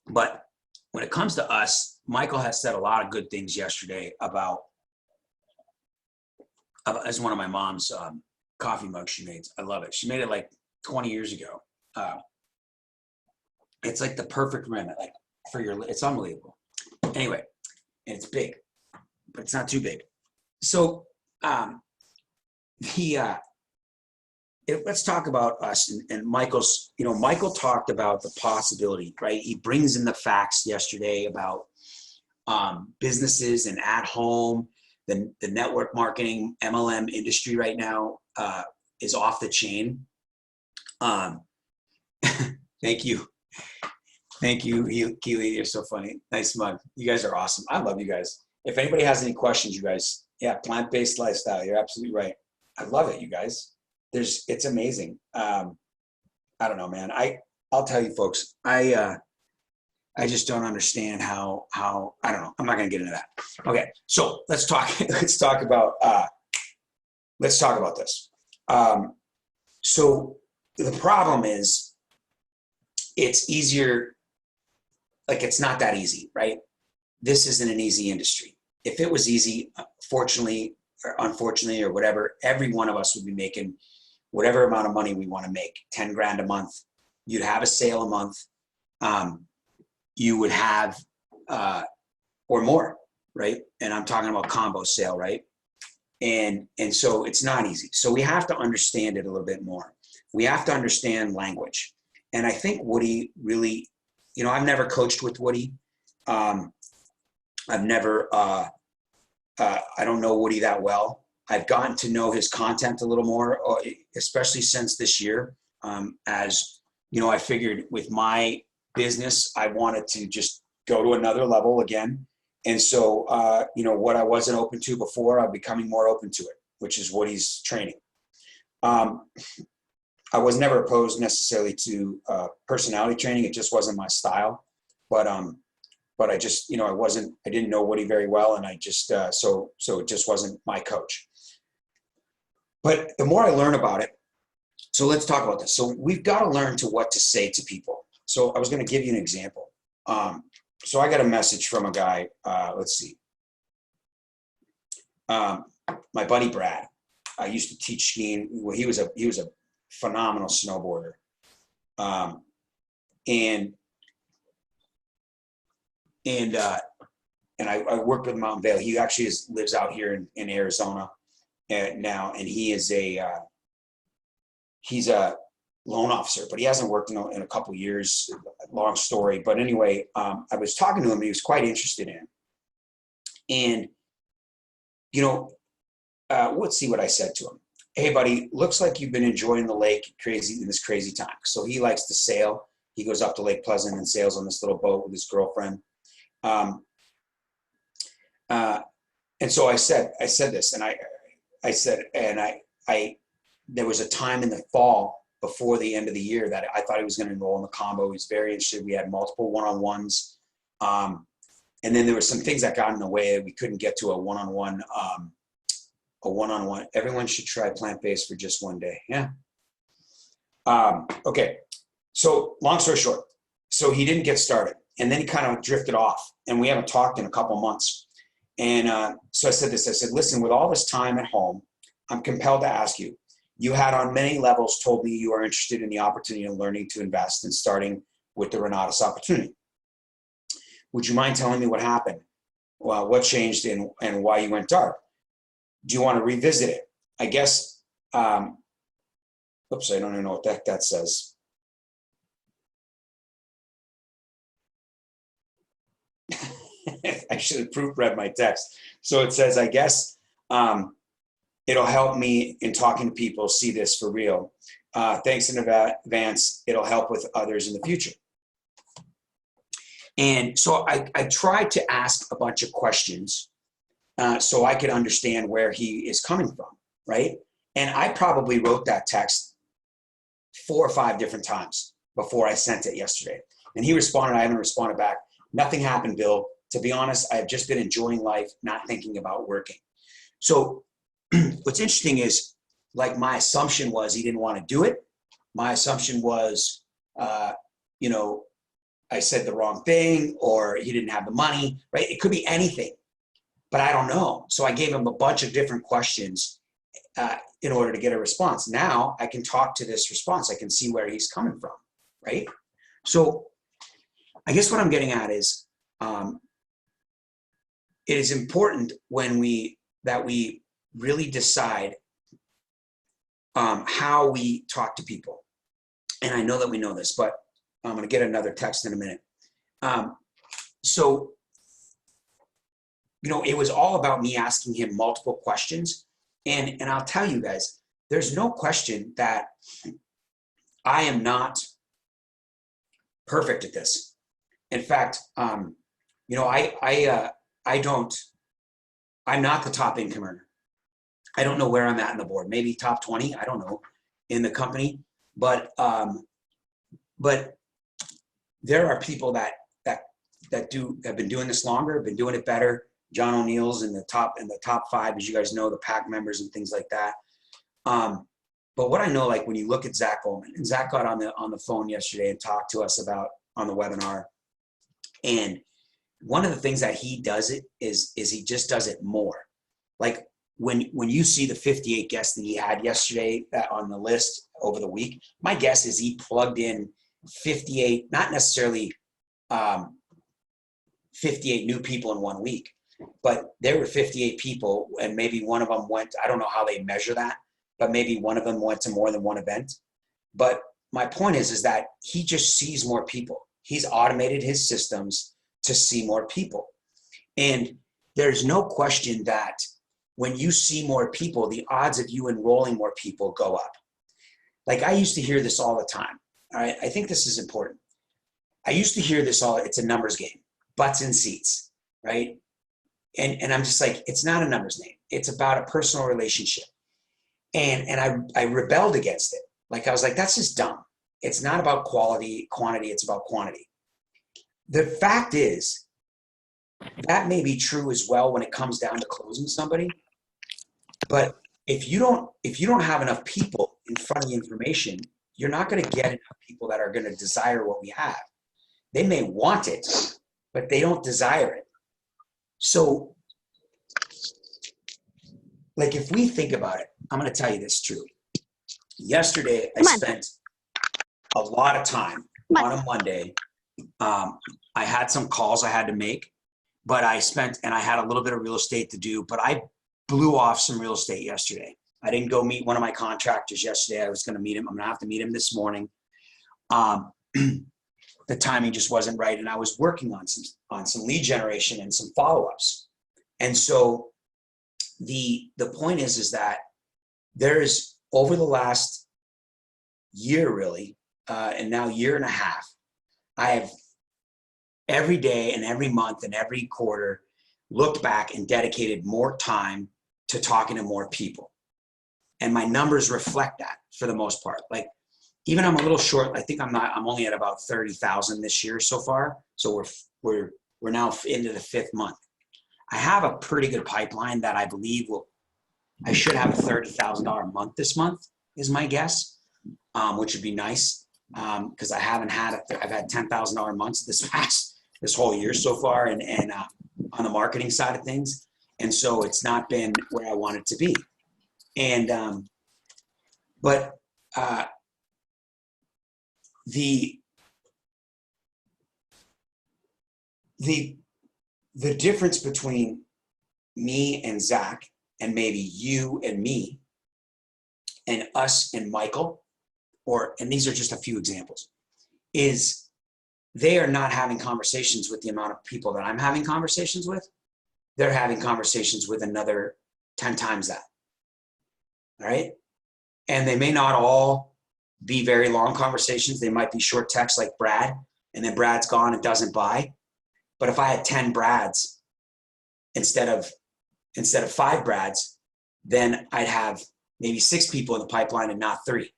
But when it comes to us, Michael has said a lot of good things yesterday about as one of my mom's coffee mugs she made. I love it. She made it like 20 years ago. It's like the perfect rim, like it's unbelievable. Anyway, and it's big, but it's not too big. So let's talk about us and Michael's. Michael talked about the possibility, right? He brings in the facts yesterday about businesses and at home. The network marketing MLM industry right now is off the chain. Thank you. Thank you, Keely. You're so funny. Nice mug. You guys are awesome. I love you guys. If anybody has any questions, you guys, yeah, plant-based lifestyle. You're absolutely right. I love it, you guys. It's amazing. I don't know, man. I'll tell you folks, I just don't understand how I don't know. I'm not going to get into that. Okay. So let's talk about this. So the problem is it's easier. Like, it's not that easy, right? This isn't an easy industry. If it was easy, fortunately or unfortunately or whatever, every one of us would be making whatever amount of money we want to make, 10 grand a month. You'd have a sale a month. You would have, or more, right? And I'm talking about combo sale, right? And so it's not easy. So we have to understand it a little bit more. We have to understand language. And I think Woody really, I've never coached with Woody. I've never, I don't know Woody that well. I've gotten to know his content a little more, especially since this year. as you know, I figured with my business, I wanted to just go to another level again. And so, you know, what I wasn't open to before, I'm becoming more open to it, which is what he's training. I was never opposed necessarily to personality training. It just wasn't my style. But I just, you know, I didn't know Woody very well. And I just, so it just wasn't my coach. But the more I learn about it, so let's talk about this. So we've got to learn to what to say to people. So I was going to give you an example. So I got a message from a guy, let's see. My buddy Brad, I used to teach skiing. Well, he was a phenomenal snowboarder. And I worked with Mountain Vale. He actually lives out here in Arizona now, and he's a loan officer, but he hasn't worked in a couple of years. Long story, but anyway, I was talking to him. And he was quite interested in it. And you know, let's see what I said to him. Hey, buddy, looks like you've been enjoying the lake in this crazy time. So he likes to sail. He goes up to Lake Pleasant and sails on this little boat with his girlfriend. And so I said this, and I said, there was a time in the fall before the end of the year that I thought he was going to enroll in the combo. He was very interested. We had multiple one-on-ones. And then there were some things that got in the way. We couldn't get to a one-on-one. Everyone should try plant-based for just one day. Yeah. Okay. So long story short, so he didn't get started, and then he kind of drifted off, and we haven't talked in a couple months. And so I said this, I said, listen, with all this time at home, I'm compelled to ask you, you had on many levels told me you are interested in the opportunity of learning to invest and starting with the Renatus opportunity. Would you mind telling me what happened? Well, what changed and why you went dark? Do you want to revisit it? I guess, oops, I don't even know what that says. I should have proofread my text. So it says, I guess it'll help me in talking to people see this for real. Thanks in advance. It'll help with others in the future. And so I tried to ask a bunch of questions so I could understand where he is coming from, right? And I probably wrote that text 4 or 5 different times before I sent it yesterday. And he responded, I haven't responded back. Nothing happened, Bill. To be honest, I've just been enjoying life, not thinking about working. So what's interesting is, like, my assumption was he didn't want to do it. My assumption was, you know, I said the wrong thing, or he didn't have the money, right? It could be anything, but I don't know. So I gave him a bunch of different questions in order to get a response. Now I can talk to this response. I can see where he's coming from, right? So I guess what I'm getting at is, it is important that we really decide how we talk to people. And I know that we know this, but I'm going to get another text in a minute. So, you know, it was all about me asking him multiple questions. And I'll tell you guys, there's no question that I am not perfect at this. In fact, you know, I'm not the top income earner. I don't know where I'm at in the board, maybe top 20, I don't know, in the company. But there are people that have been doing this longer, have been doing it better. John O'Neill's in the top 5, as you guys know, the PAC members and things like that. But what I know, like when you look at Zach Goldman, and Zach got on the phone yesterday and talked to us about on the webinar, and one of the things that he does is he just does it more. Like when you see the 58 guests that he had yesterday on the list over the week, my guess is he plugged in 58, not necessarily 58 new people in 1 week, but there were 58 people, and maybe one of them went, I don't know how they measure that, but maybe one of them went to more than one event. But my point is that he just sees more people. He's automated his systems to see more people. And there's no question that when you see more people, the odds of you enrolling more people go up. Like I used to hear this all the time. All right. I think this is important. I used to hear this all, it's a numbers game, butts in seats, right? And I'm just like, it's not a numbers game. It's about a personal relationship. And I rebelled against it. Like I was like, that's just dumb. It's not about quantity, it's about quantity. The fact is, that may be true as well when it comes down to closing somebody. But if you don't have enough people in front of the information, you're not going to get enough people that are going to desire what we have. They may want it, but they don't desire it. So, like if we think about it, I'm going to tell you this truly. Yesterday, I spent a lot of time on a Monday. I had some calls I had to make, but I had a little bit of real estate to do, but I blew off some real estate yesterday. I didn't go meet one of my contractors yesterday. I was going to meet him. I'm going to have to meet him this morning. The timing just wasn't right. And I was working on some lead generation and some follow-ups. And so the point is that there's over the last year really, and now year and a half, I have every day and every month and every quarter looked back and dedicated more time to talking to more people. And my numbers reflect that for the most part. Like even I'm a little short. I think I'm only at about 30,000 this year so far. So we're now into the 5th month. I have a pretty good pipeline that I believe I should have a $30,000 a month this month is my guess, which would be nice. Cause I've had $10,000 months this whole year so far and on the marketing side of things. And so it's not been where I want it to be. And, the difference between me and Zach and maybe you and me and us and Michael, and these are just a few examples, is they are not having conversations with the amount of people that I'm having conversations with. They're having conversations with another 10 times that. All right. And they may not all be very long conversations. They might be short texts like Brad, and then Brad's gone and doesn't buy. But if I had 10 Brads instead of 5 Brads, then I'd have maybe 6 people in the pipeline and not 3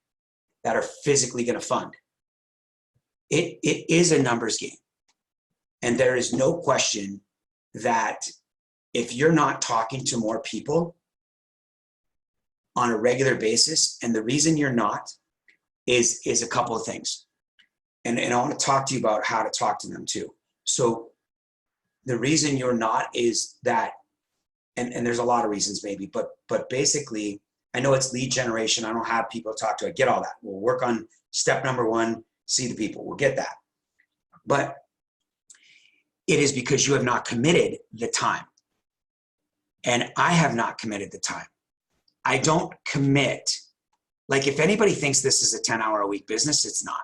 that are physically going to fund. It is a numbers game. And there is no question that if you're not talking to more people on a regular basis, and the reason you're not is a couple of things. And I want to talk to you about how to talk to them too. So the reason you're not is that, and there's a lot of reasons maybe, but basically, I know it's lead generation. I don't have people to talk to. I get all that. We'll work on step number 1, see the people. We'll get that. But it is because you have not committed the time. And I have not committed the time. I don't commit. Like if anybody thinks this is a 10-hour-a-week business, it's not.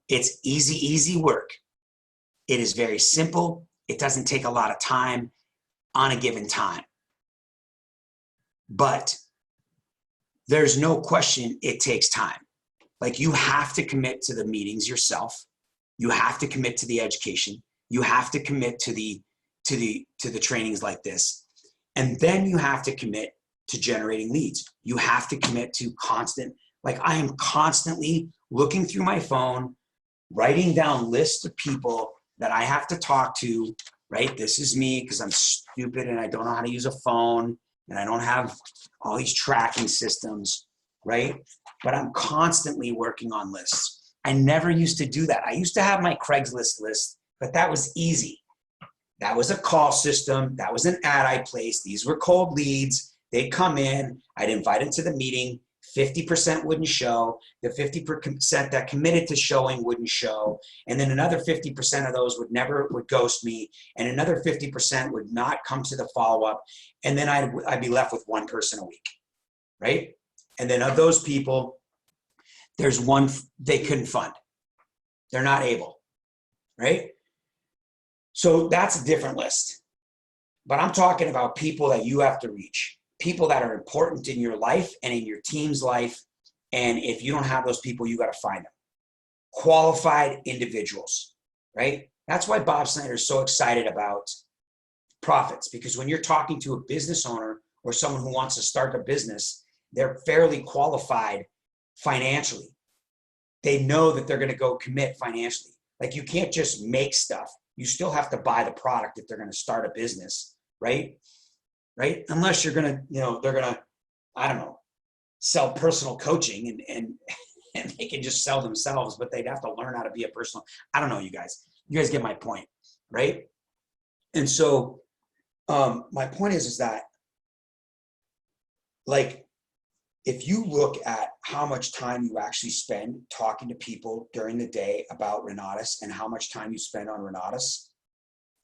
It's easy work. It is very simple. It doesn't take a lot of time on a given time. But there's no question it takes time. Like you have to commit to the meetings yourself. You have to commit to the education. You have to commit to the trainings like this. And then you have to commit to generating leads. You have to commit to like I am constantly looking through my phone, writing down lists of people that I have to talk to, right? This is me because I'm stupid and I don't know how to use a phone and I don't have all these tracking systems, right? But I'm constantly working on lists. I never used to do that. I used to have my Craigslist list, but that was easy. That was a call system. That was an ad I placed. These were cold leads. They'd come in. I'd invite them to the meeting. 50% wouldn't show. The 50% that committed to showing wouldn't show. And then another 50% of those would ghost me. And another 50% would not come to the follow-up. And then I'd be left with 1 person a week, right? And then of those people, there's one they couldn't fund. They're not able, right? So that's a different list. But I'm talking about people that you have to reach, people that are important in your life and in your team's life And if you don't have those people, you got to find them. Qualified individuals, right? That's why Bob Snyder is so excited about profits, because when you're talking to a business owner or someone who wants to start a business, they're fairly qualified financially. They know that they're going to go commit financially. Like, you can't just make stuff. You still have to buy the product if they're going to start a business, right? Right? Unless you're going to, they're going to, I don't know, sell personal coaching and they can just sell themselves, but they'd have to learn how to be a personal, I don't know, you guys get my point, right? And so my point is that, like, if you look at how much time you actually spend talking to people during the day about Renatus and how much time you spend on Renatus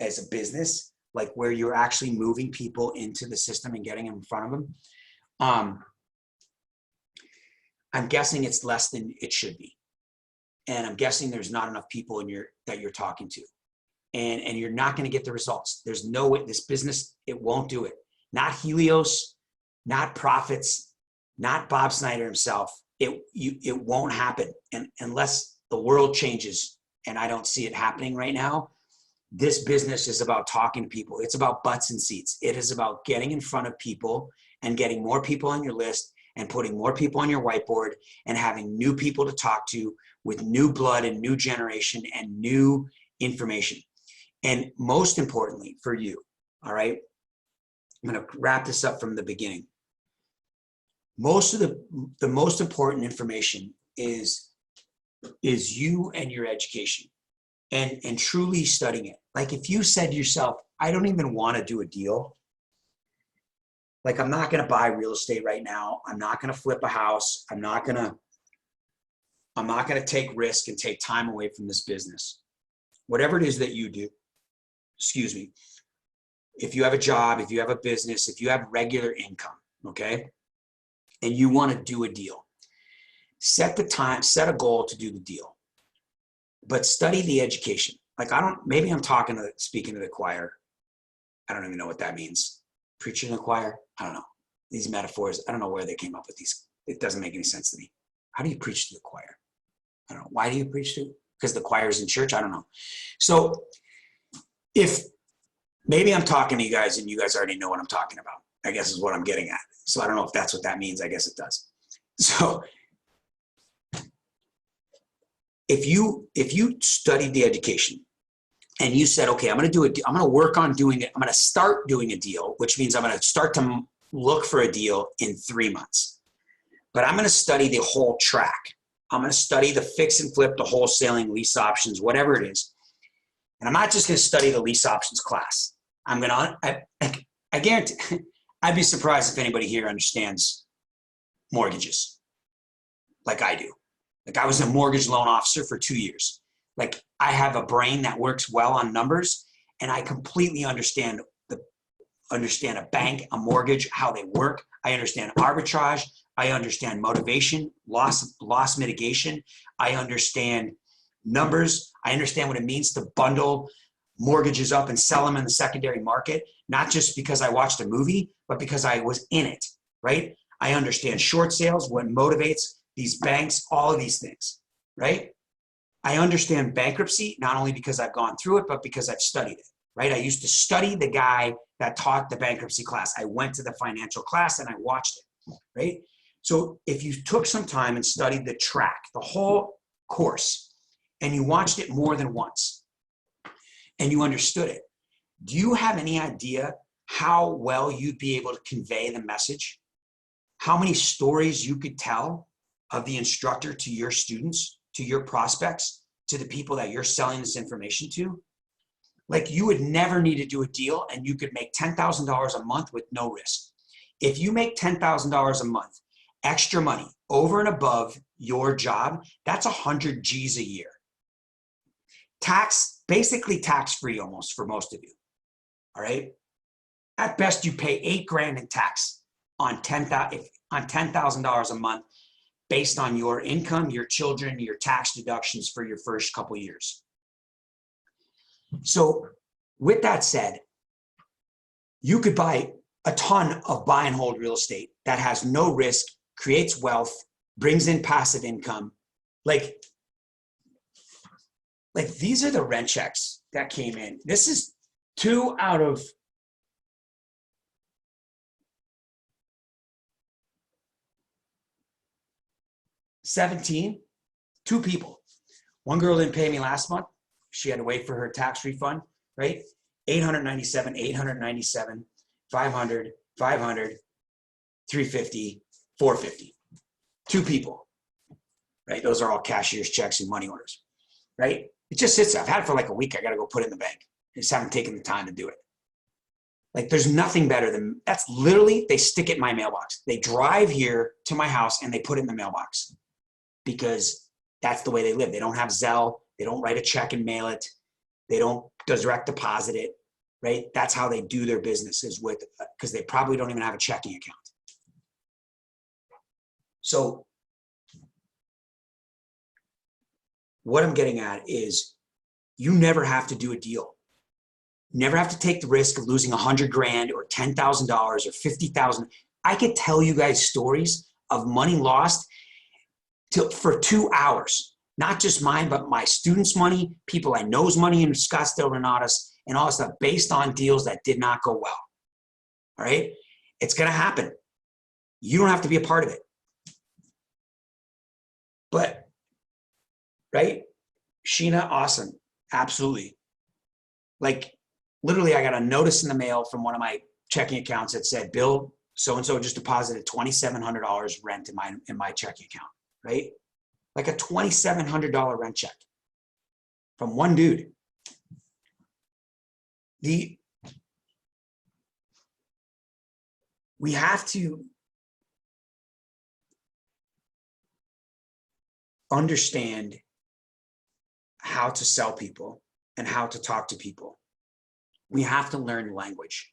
as a business, like where you're actually moving people into the system and getting them in front of them, I'm guessing it's less than it should be. And I'm guessing there's not enough people that you're talking to. And you're not going to get the results. There's no way. This business, it won't do it. Not Helios, not profits, not Bob Snyder himself. It won't happen. And unless the world changes, and I don't see it happening right now, this business is about talking to people. It's about butts and seats. It is about getting in front of people and getting more people on your list and putting more people on your whiteboard and having new people to talk to with new blood and new generation and new information. And most importantly for you, all right, I'm going to wrap this up from the beginning. Most of the most important information is you and your education and truly studying it. Like, if you said to yourself, I don't even want to do a deal. Like, I'm not going to buy real estate right now. I'm not going to flip a house. I'm not going to take risk and take time away from this business. Whatever it is that you do, excuse me, if you have a job, if you have a business, if you have regular income, okay, and you want to do a deal, set a goal to do the deal, but study the education. Like, maybe I'm speaking to the choir. I don't even know what that means. Preaching to the choir? I don't know. These metaphors, I don't know where they came up with these. It doesn't make any sense to me. How do you preach to the choir? I don't know. Why do you preach to? Because the choir is in church? I don't know. So if maybe I'm talking to you guys and you guys already know what I'm talking about, I guess is what I'm getting at. So I don't know if that's what that means. I guess it does. So if you studied the education and you said, okay, I'm going to work on doing it. I'm going to start doing a deal, which means I'm going to start to look for a deal in 3 months. But I'm going to study the whole track. I'm going to study the fix and flip, the wholesaling, lease options, whatever it is. And I'm not just going to study the lease options class. I guarantee, I'd be surprised if anybody here understands mortgages like I do. Like, I was a mortgage loan officer for 2 years. Like, I have a brain that works well on numbers, and I completely understand a bank, a mortgage, how they work. I understand arbitrage. I understand motivation, loss mitigation. I understand numbers. I understand what it means to bundle mortgages up and sell them in the secondary market, not just because I watched a movie, but because I was in it, right? I understand short sales, what motivates these banks, all of these things, right? I understand bankruptcy, not only because I've gone through it, but because I've studied it, right? I used to study the guy that taught the bankruptcy class. I went to the financial class and I watched it, right? So if you took some time and studied the track, the whole course, and you watched it more than once, and you understood it, do you have any idea how well you'd be able to convey the message? How many stories you could tell of the instructor to your students, to your prospects, to the people that you're selling this information to? Like, you would never need to do a deal and you could make $10,000 a month with no risk. If you make $10,000 a month, extra money over and above your job, that's 100 G's a year. Basically tax-free almost for most of you, all right? At best, you pay $8,000 in tax on $10,000 a month based on your income, your children, your tax deductions for your first couple years. So with that said, you could buy a ton of buy and hold real estate that has no risk, creates wealth, brings in passive income. Like these are the rent checks that came in. This is 2 out of 17, 2 people. One girl didn't pay me last month. She had to wait for her tax refund, right? 897, 897, 500, 500, 350, 450. 2 people, right? Those are all cashier's checks and money orders, right? It just sits there. I've had it for like a week. I got to go put it in the bank. I just haven't taken the time to do it. Like there's nothing better than, that's literally, they stick it in my mailbox. They drive here to my house and they put it in the mailbox because that's the way they live. They don't have Zelle. They don't write a check and mail it. They don't direct deposit it, right? That's how they do their businesses with, because they probably don't even have a checking account. So what I'm getting at is you never have to do a deal. Never have to take the risk of losing $100,000 or $10,000 or $50,000. I could tell you guys stories of money lost for 2 hours. Not just mine, but my students' money, people I know's money in Scottsdale, Renatus, and all that stuff based on deals that did not go well. All right? It's going to happen. You don't have to be a part of it. But, right? Sheena, awesome. Absolutely. Like, literally, I got a notice in the mail from one of my checking accounts that said, Bill, so-and-so just deposited $2,700 rent in my checking account, right? Like a $2,700 rent check from one dude. We have to understand how to sell people and how to talk to people. We have to learn language.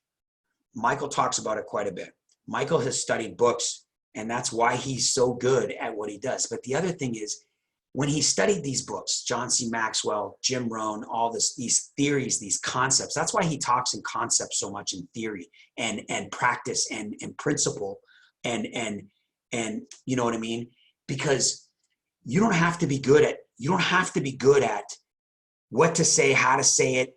Michael talks about it quite a bit. Michael has studied books, and that's why he's so good at what he does. But the other thing is, when he studied these books, John C. Maxwell, Jim Rohn, all these theories, these concepts, that's why he talks in concepts so much, in theory and practice and principle and you know what I mean? Because you don't have to be good at what to say, how to say it,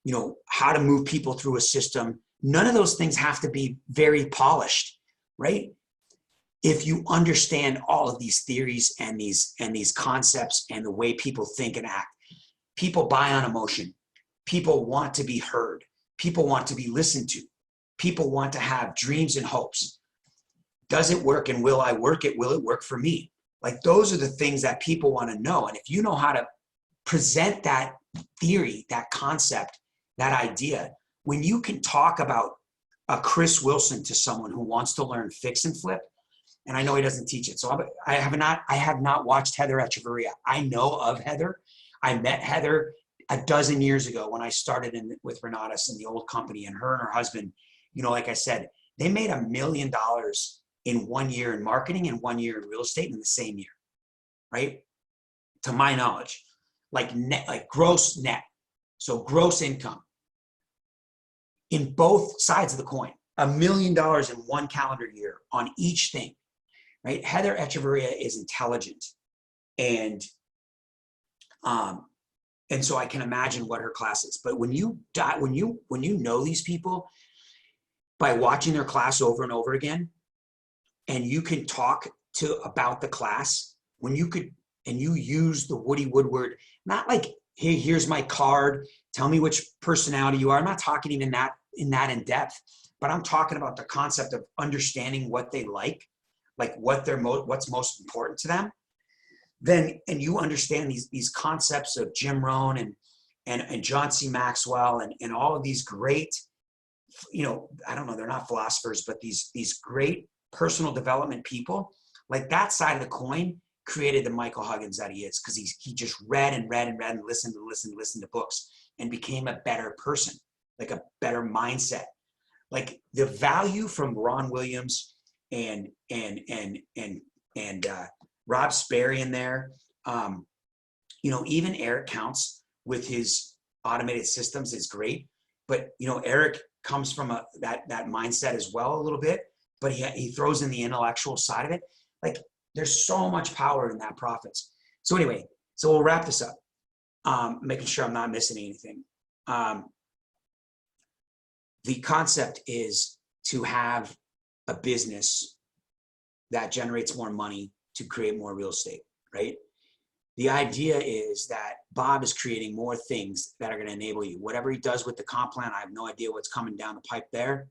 you know, how to move people through a system. None of those things have to be very polished, right? If you understand all of these theories and these concepts and the way people think and act, people buy on emotion. People want to be heard. People want to be listened to. People want to have dreams and hopes. Does it work, and will I work it? Will it work for me? Like, those are the things that people want to know. And if you know how to present that theory, that concept, that idea, when you can talk about a Chris Wilson to someone who wants to learn fix and flip, and I know he doesn't teach it, so I have not watched Heather Echeverria. I know of Heather. I met Heather a dozen years ago when I started with Renatus in the old company, and her husband, you know, like I said, they made $1 million in 1 year in marketing and 1 year in real estate in the same year, right? To my knowledge, like net, like gross net. So gross income in both sides of the coin, $1 million in 1 calendar year on each thing, right? Heather Echeverria is intelligent, and so I can imagine what her class is. But when you know these people by watching their class over and over again, and you can talk about the class, when you could, and you use the Woody Woodward, not like, hey, here's my card, tell me which personality you are. I'm not talking even in depth, but I'm talking about the concept of understanding what they like what's most important to them. Then, and you understand these concepts of Jim Rohn and John C. Maxwell and all of these great, you know, I don't know, they're not philosophers, but these great personal development people, like that side of the coin created the Michael Huggins that he is, because he just read and listened to books and became a better person, like a better mindset. Like the value from Ron Williams and Rob Sperry in there, you know, even Eric Counts with his automated systems is great, but you know, Eric comes from that mindset as well a little bit, but he throws in the intellectual side of it. Like There's so much power in that profits. So anyway, so we'll wrap this up, making sure I'm not missing anything. The concept is to have a business that generates more money to create more real estate, right? The idea is that Bob is creating more things that are going to enable you. Whatever he does with the comp plan, I have no idea what's coming down the pipe there.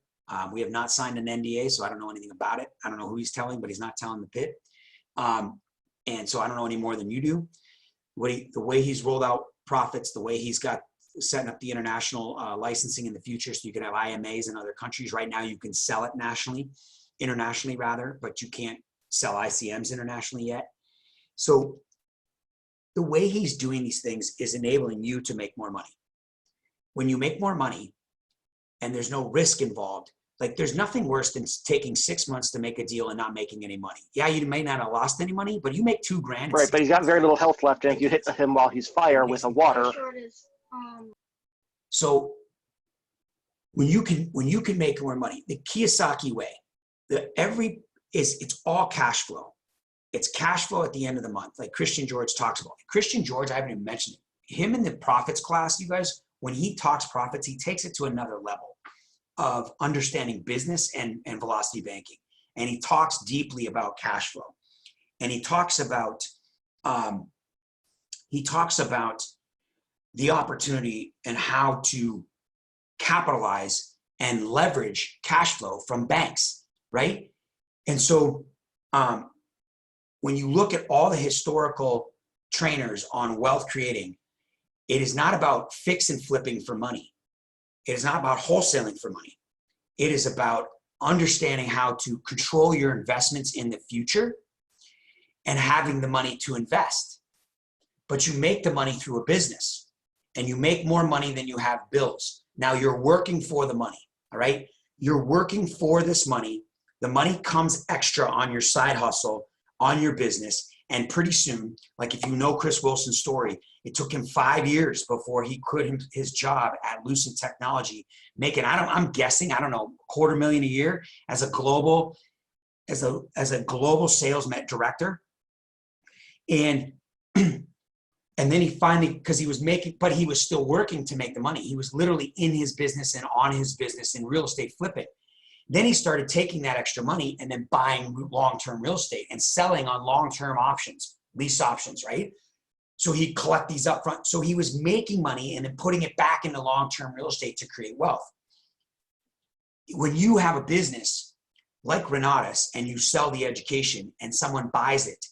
We have not signed an NDA, so I don't know anything about it. I don't know who he's telling, but he's not telling the pit. And so I don't know any more than you do. The way he's rolled out profits, the way he's got setting up the international licensing in the future, so you can have IMAs in other countries. Right now, you can sell it internationally rather, but you can't sell ICMs internationally yet. So the way he's doing these things is enabling you to make more money. When you make more money and there's no risk involved, like there's nothing worse than taking 6 months to make a deal and not making any money. Yeah, you may not have lost any money, but you make $2 grand. Right, but he's got very little health left, and if you hit him while he's fire with a water. So when you can make more money, the Kiyosaki way, it's all cash flow. It's cash flow at the end of the month, like Christian George talks about. Christian George, I haven't even mentioned it. Him in the profits class, you guys, when he talks profits, he takes it to another level of understanding business and velocity banking. And he talks deeply about cash flow. And he talks about the opportunity and how to capitalize and leverage cash flow from banks, right? And so when you look at all the historical trainers on wealth creating, it is not about fix and flipping for money. It is not about wholesaling for money. It is about understanding how to control your investments in the future and having the money to invest. But you make the money through a business, and you make more money than you have bills. Now you're working for the money, all right? You're working for this money. The money comes extra on your side hustle, on your business, and pretty soon, like if you know Chris Wilson's story, it took him 5 years before he quit his job at Lucid Technology, making, I'm guessing, I don't know, $250,000 a year as a global sales director. And then he finally, because he was making, but he was still working to make the money. He was literally in his business and on his business in real estate flipping. Then he started taking that extra money and then buying long-term real estate and selling on long-term options, lease options, right? So he'd collect these upfront. So he was making money and then putting it back into long-term real estate to create wealth. When you have a business like Renatus and you sell the education and someone buys it,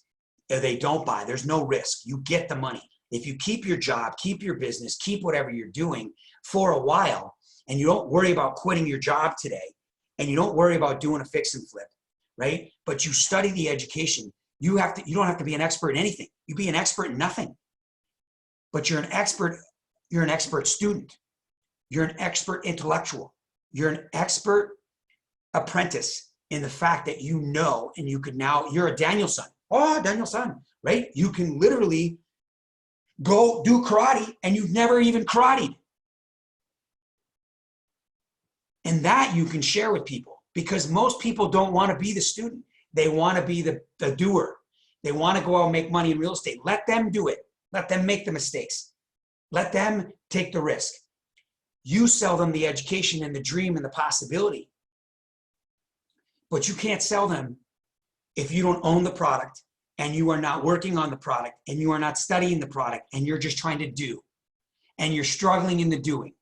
or they don't buy, there's no risk. You get the money. If you keep your job, keep your business, keep whatever you're doing for a while, and you don't worry about quitting your job today, and you don't worry about doing a fix and flip, right? But you study the education. You don't have to be an expert in anything. You be an expert in nothing. But you're an expert student. You're an expert intellectual. You're an expert apprentice in the fact that you know, and you could now, you're a Danielson. Oh, Danielson, right? You can literally go do karate and you've never even karateed. And that you can share with people, because most people don't want to be the student. They want to be the doer. They want to go out and make money in real estate. Let them do it. Let them make the mistakes. Let them take the risk. You sell them the education and the dream and the possibility. But you can't sell them if you don't own the product and you are not working on the product and you are not studying the product and you're just trying to do. And you're struggling in the doing.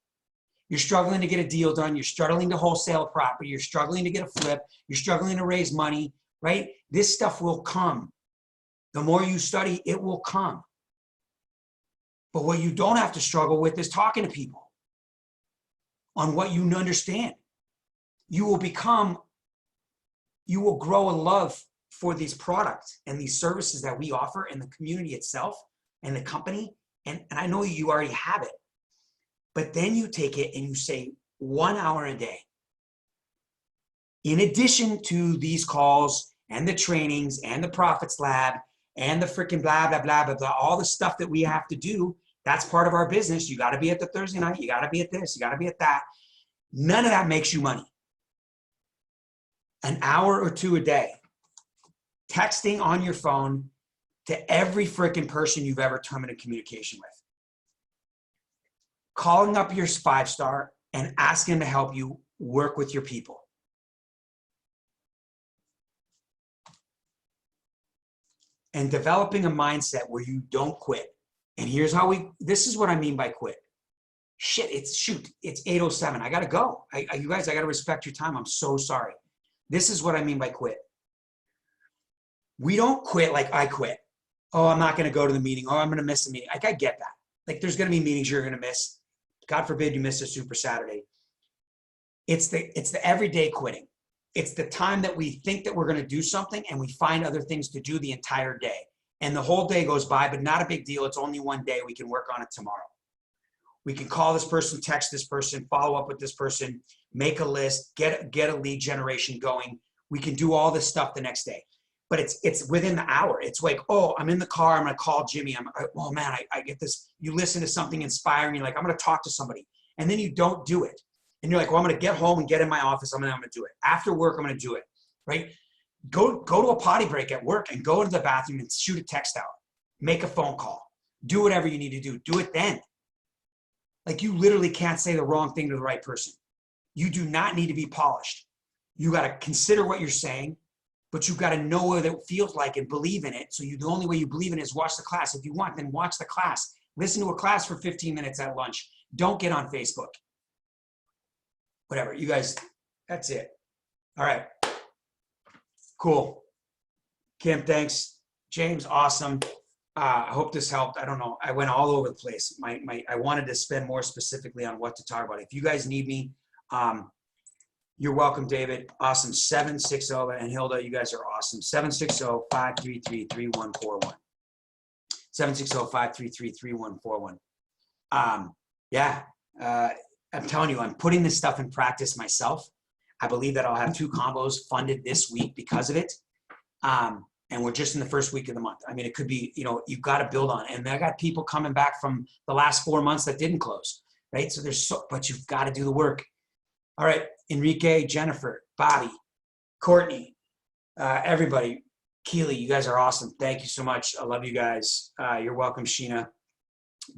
You're struggling to get a deal done. You're struggling to wholesale a property. You're struggling to get a flip. You're struggling to raise money, right? This stuff will come. The more you study, it will come. But what you don't have to struggle with is talking to people on what you understand. You will grow a love for these products and these services that we offer and the community itself and the company. And I know you already have it. But then you take it and you say 1 hour a day. In addition to these calls and the trainings and the Profits Lab and the freaking blah, blah, blah, blah, blah, all the stuff that we have to do, that's part of our business. You got to be at the Thursday night. You got to be at this. You got to be at that. None of that makes you money. An hour or two a day texting on your phone to every freaking person you've ever terminated communication with. Calling up your 5-star and asking to help you work with your people. And developing a mindset where you don't quit. And here's how this is what I mean by quit. Shit, it's 8:07. I gotta go. You guys, I gotta respect your time. I'm so sorry. This is what I mean by quit. We don't quit like I quit. Oh, I'm not gonna go to the meeting. Oh, I'm gonna miss the meeting. Like, I get that. Like, there's gonna be meetings you're gonna miss. God forbid you miss a Super Saturday. It's the everyday quitting. It's the time that we think that we're gonna do something and we find other things to do the entire day. And the whole day goes by, but not a big deal. It's only one day. We can work on it tomorrow. We can call this person, text this person, follow up with this person, make a list, get a lead generation going. We can do all this stuff the next day. But it's within the hour. It's like, oh, I'm in the car. I'm going to call Jimmy. Oh, man, I get this. You listen to something inspiring. You're like, I'm going to talk to somebody. And then you don't do it. And you're like, well, I'm going to get home and get in my office. I'm going to do it. After work, I'm going to do it, right? Go to a potty break at work and go into the bathroom and shoot a text out. Make a phone call. Do whatever you need to do. Do it then. Like, you literally can't say the wrong thing to the right person. You do not need to be polished. You got to consider what you're saying, but you've got to know what it feels like and believe in it. So the only way you believe in it is watch the class. If you want, then watch the class. Listen to a class for 15 minutes at lunch. Don't get on Facebook. Whatever. You guys, that's it. All right. Cool. Kim, thanks. James, awesome. I hope this helped. I don't know. I went all over the place. I wanted to spend more specifically on what to talk about. If you guys need me, you're welcome, David. Awesome. 760, and Hilda, you guys are awesome. 760-533-3141. 760-533-3141. Yeah. I'm telling you, I'm putting this stuff in practice myself. I believe that I'll have 2 combos funded this week because of it. And we're just in the first week of the month. I mean, it could be, you've got to build on it. And I got people coming back from the last 4 months that didn't close, right? So but you've got to do the work. All right, Enrique, Jennifer, Bobby, Courtney, everybody, Keely, you guys are awesome. Thank you so much. I love you guys. You're welcome, Sheena.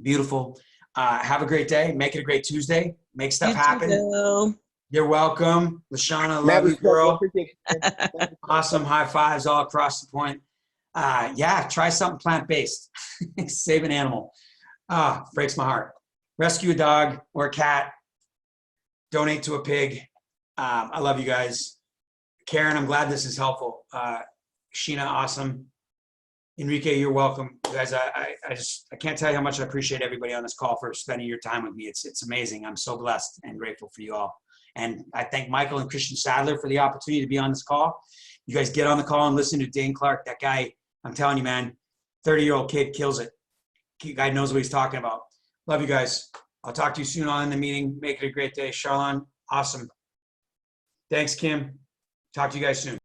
Beautiful. Have a great day. Make it a great Tuesday. Make stuff happen. You're welcome. Lashana, love you, girl. Awesome. High fives all across the point. Yeah, try something plant-based. Save an animal. Breaks my heart. Rescue a dog or a cat. Donate to a pig. I love you guys. Karen, I'm glad this is helpful. Sheena, awesome. Enrique, you're welcome. You guys, I can't tell you how much I appreciate everybody on this call for spending your time with me. It's amazing. I'm so blessed and grateful for you all. And I thank Michael and Christian Sadler for the opportunity to be on this call. You guys get on the call and listen to Dane Clark. That guy, I'm telling you, man, 30-year-old kid kills it. Guy knows what he's talking about. Love you guys. I'll talk to you soon on in the meeting. Make it a great day. Charlon, awesome. Thanks, Kim. Talk to you guys soon.